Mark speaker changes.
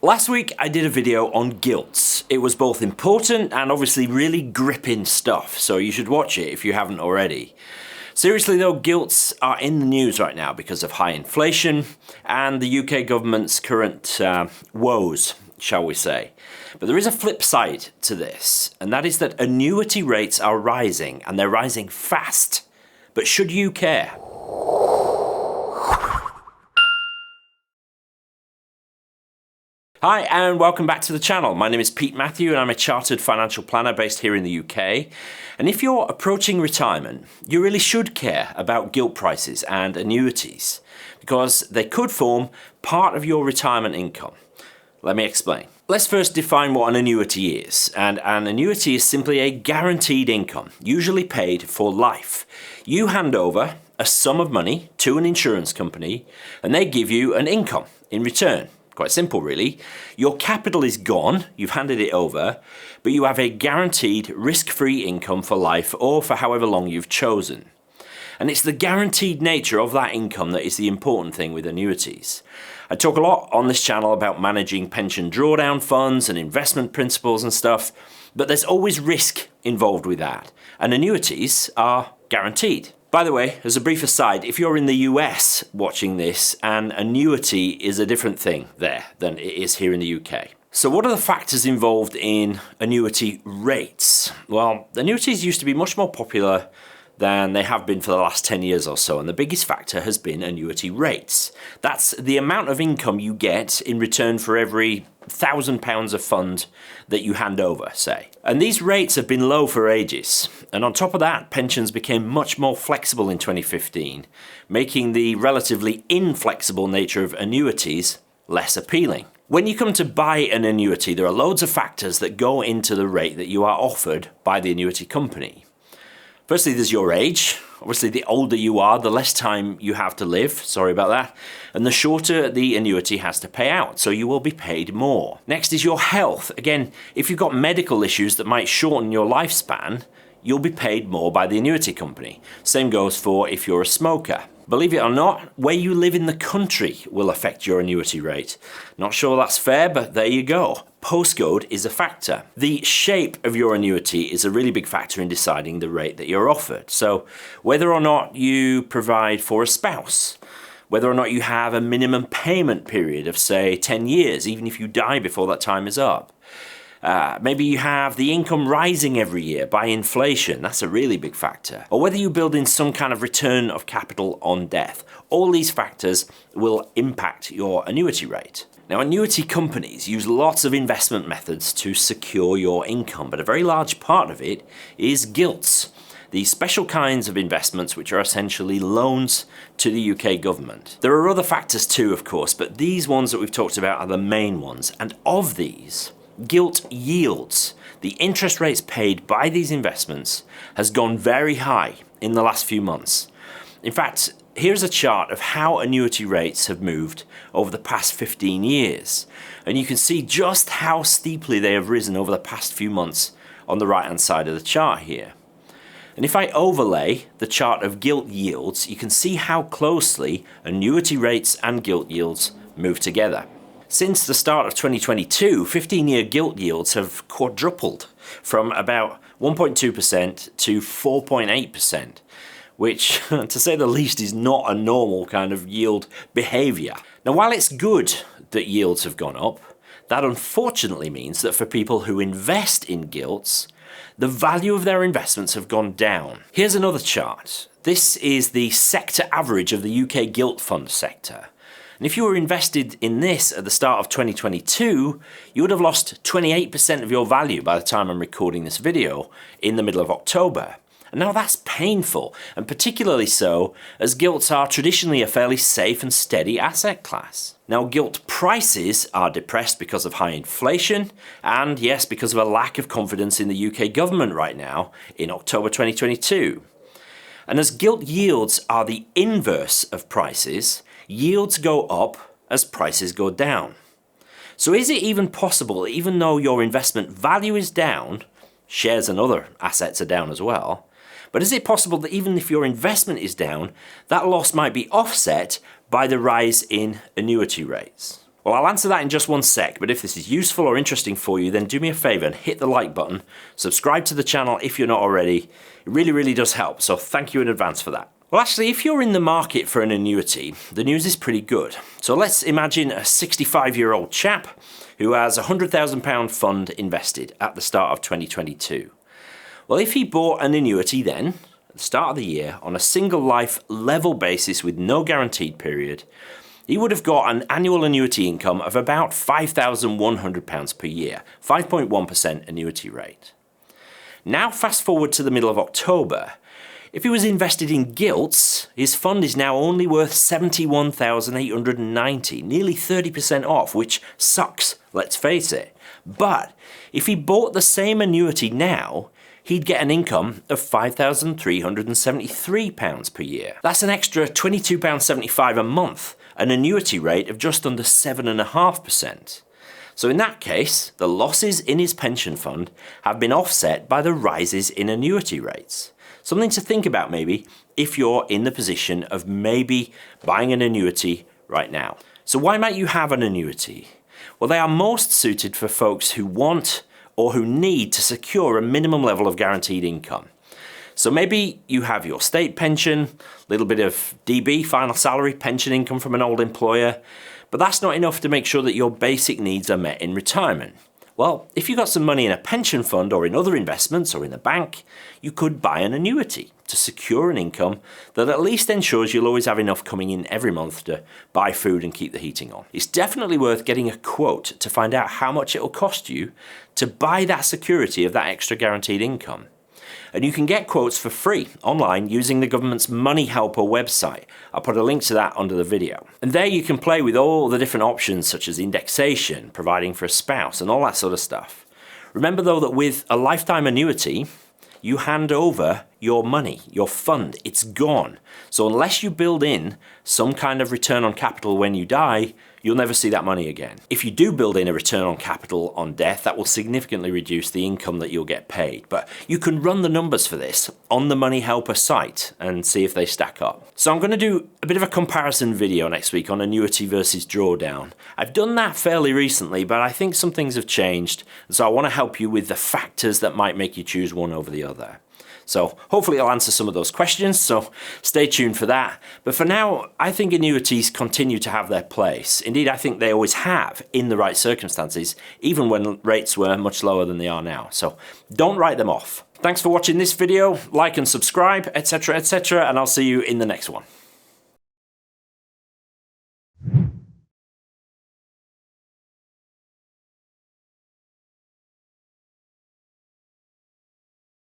Speaker 1: Last week I did a video on gilts. It was both important and obviously really gripping stuff, so you should watch it if you haven't already. Seriously though, gilts are in the news right now because of high inflation and the UK government's current woes, shall we say. But there is a flip side to this, and that is that annuity rates are rising, and they're rising fast. But should you care? Hi and welcome back to the channel. My name is Pete Matthew and I'm a chartered financial planner based here in the UK. And if you're approaching retirement, you really should care about gilt prices and annuities because they could form part of your retirement income. Let me explain. Let's first define what an annuity is. And an annuity is simply a guaranteed income, usually paid for life. You hand over a sum of money to an insurance company and they give you an income in return. Quite simple, really. Your capital is gone, you've handed it over, but you have a guaranteed risk-free income for life or for however long you've chosen. And it's the guaranteed nature of that income that is the important thing with annuities. I talk a lot on this channel about managing pension drawdown funds and investment principles and stuff, but there's always risk involved with that, and annuities are guaranteed. By the way, as a brief aside, if you're in the US watching this, an annuity is a different thing there than it is here in the UK. So what are the factors involved in annuity rates? Well, annuities used to be much more popular than they have been for the last 10 years or so, and the biggest factor has been annuity rates. That's the amount of income you get in return for every £1,000 of fund that you hand over, say. And these rates have been low for ages. And on top of that, pensions became much more flexible in 2015, making the relatively inflexible nature of annuities less appealing. When you come to buy an annuity, there are loads of factors that go into the rate that you are offered by the annuity company. Firstly, there's your age. Obviously, the older you are, the less time you have to live. Sorry about that. And the shorter the annuity has to pay out, so you will be paid more. Next is your health. Again, if you've got medical issues that might shorten your lifespan, you'll be paid more by the annuity company. Same goes for if you're a smoker. Believe it or not, where you live in the country will affect your annuity rate. Not sure that's fair, but there you go. Postcode is a factor. The shape of your annuity is a really big factor in deciding the rate that you're offered. So whether or not you provide for a spouse, whether or not you have a minimum payment period of say 10 years, even if you die before that time is up. Maybe you have the income rising every year by inflation. That's a really big factor. Or whether you build in some kind of return of capital on death. All these factors will impact your annuity rate. Now, annuity companies use lots of investment methods to secure your income, but a very large part of it is gilts. These special kinds of investments which are essentially loans to the UK government. There are other factors too, of course, but these ones that we've talked about are the main ones. And of these, gilt yields, the interest rates paid by these investments, has gone very high in the last few months. In fact, here's a chart of how annuity rates have moved over the past 15 years. And you can see just how steeply they have risen over the past few months on the right-hand side of the chart here. And if I overlay the chart of gilt yields, you can see how closely annuity rates and gilt yields move together. Since the start of 2022, 15-year gilt yields have quadrupled from about 1.2% to 4.8%, which, to say the least, is not a normal kind of yield behavior. Now, while it's good that yields have gone up, that unfortunately means that for people who invest in gilts, the value of their investments have gone down. Here's another chart. This is the sector average of the UK gilt fund sector. And if you were invested in this at the start of 2022, you would have lost 28% of your value by the time I'm recording this video in the middle of October. And now that's painful, and particularly so as gilts are traditionally a fairly safe and steady asset class. Now, gilt prices are depressed because of high inflation, and yes, because of a lack of confidence in the UK government right now in October 2022. And as gilt yields are the inverse of prices, yields go up as prices go down. So is it even possible that even though your investment value is down, shares and other assets are down as well, but is it possible that even if your investment is down, that loss might be offset by the rise in annuity rates? Well, I'll answer that in just one sec, but if this is useful or interesting for you, then do me a favor and hit the like button, subscribe to the channel if you're not already. It really, really does help, so thank you in advance for that. Well, actually, if you're in the market for an annuity, the news is pretty good. So let's imagine a 65-year-old chap who has a £100,000 fund invested at the start of 2022. Well, if he bought an annuity then, at the start of the year, on a single life level basis with no guaranteed period, he would have got an annual annuity income of about £5,100 per year, 5.1% annuity rate. Now fast forward to the middle of October. If he was invested in gilts, his fund is now only worth £71,890, nearly 30% off, which sucks, let's face it. But if he bought the same annuity now, he'd get an income of £5,373 per year. That's an extra £22.75 a month, an annuity rate of just under 7.5%. So in that case, the losses in his pension fund have been offset by the rises in annuity rates. Something to think about maybe if you're in the position of maybe buying an annuity right now. So why might you have an annuity? Well, they are most suited for folks who want or who need to secure a minimum level of guaranteed income. So maybe you have your state pension, a little bit of DB, final salary, pension income from an old employer, but that's not enough to make sure that your basic needs are met in retirement. Well, if you've got some money in a pension fund or in other investments or in the bank, you could buy an annuity to secure an income that at least ensures you'll always have enough coming in every month to buy food and keep the heating on. It's definitely worth getting a quote to find out how much it'll cost you to buy that security of that extra guaranteed income. And you can get quotes for free online using the government's Money Helper website. I'll put a link to that under the video. And there you can play with all the different options such as indexation, providing for a spouse, and all that sort of stuff. Remember though that with a lifetime annuity, you hand over your money, your fund, it's gone. So unless you build in some kind of return on capital when you die, you'll never see that money again. If you do build in a return on capital on death, that will significantly reduce the income that you'll get paid. But you can run the numbers for this on the Money Helper site and see if they stack up. So I'm going to do a bit of a comparison video next week on annuity versus drawdown. I've done that fairly recently, but I think some things have changed. So I want to help you with the factors that might make you choose one over the other. So hopefully I'll answer some of those questions, so stay tuned for that. But for now, I think annuities continue to have their place. Indeed, I think they always have in the right circumstances, even when rates were much lower than they are now. So don't write them off. Thanks for watching this video, like and subscribe, etc., etc., and I'll see you in the next one.